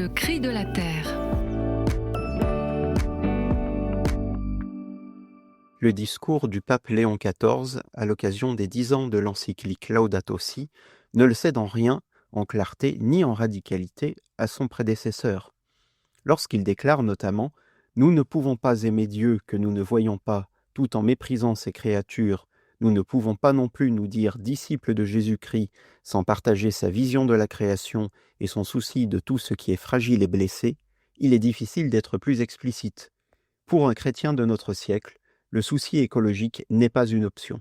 Le cri de la terre. Le discours du pape Léon XIV à l'occasion des 10 ans de l'encyclique Laudato Si ne le cède en rien, en clarté ni en radicalité, à son prédécesseur. Lorsqu'il déclare notamment « Nous ne pouvons pas aimer Dieu que nous ne voyons pas, tout en méprisant ses créatures, nous ne pouvons pas non plus nous dire disciples de Jésus-Christ sans partager sa vision de la création et son souci de tout ce qui est fragile et blessé », il est difficile d'être plus explicite. Pour un chrétien de notre siècle, le souci écologique n'est pas une option.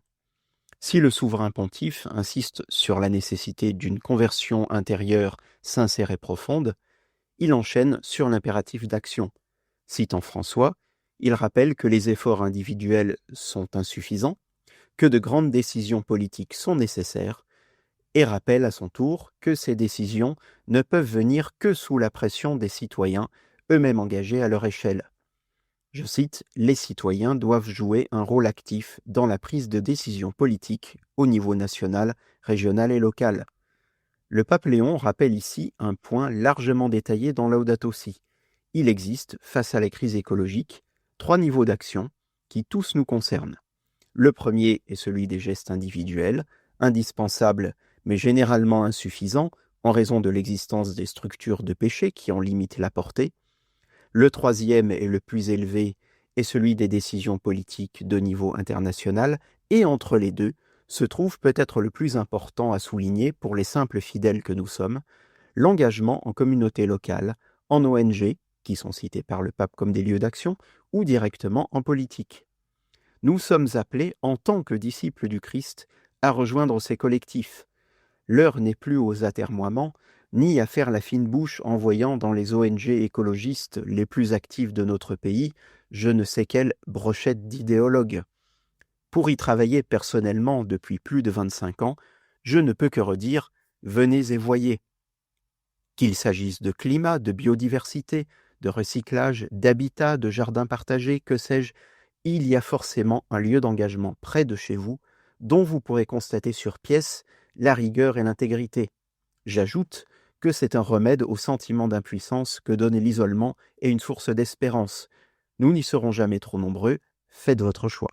Si le souverain pontife insiste sur la nécessité d'une conversion intérieure sincère et profonde, il enchaîne sur l'impératif d'action. Citant François, il rappelle que les efforts individuels sont insuffisants, que de grandes décisions politiques sont nécessaires, et rappelle à son tour que ces décisions ne peuvent venir que sous la pression des citoyens, eux-mêmes engagés à leur échelle. Je cite, « Les citoyens doivent jouer un rôle actif dans la prise de décision politique au niveau national, régional et local. » Le pape Léon rappelle ici un point largement détaillé dans Laudato Si. Il existe, face à la crise écologique, 3 niveaux d'action qui tous nous concernent. Le premier est celui des gestes individuels, indispensables mais généralement insuffisants en raison de l'existence des structures de péché qui en limitent la portée. Le troisième et le plus élevé est celui des décisions politiques de niveau international, et entre les deux se trouve peut-être le plus important à souligner pour les simples fidèles que nous sommes, l'engagement en communauté locale, en ONG, qui sont cités par le pape comme des lieux d'action, ou directement en politique. Nous sommes appelés, en tant que disciples du Christ, à rejoindre ces collectifs. L'heure n'est plus aux atermoiements, ni à faire la fine bouche en voyant dans les ONG écologistes les plus actifs de notre pays je ne sais quelle brochette d'idéologues. Pour y travailler personnellement depuis plus de 25 ans, je ne peux que redire « venez et voyez ». Qu'il s'agisse de climat, de biodiversité, de recyclage, d'habitat, de jardins partagés, que sais-je, il y a forcément un lieu d'engagement près de chez vous dont vous pourrez constater sur pièce la rigueur et l'intégrité. J'ajoute que c'est un remède au sentiment d'impuissance que donne l'isolement et une source d'espérance. Nous n'y serons jamais trop nombreux, faites votre choix.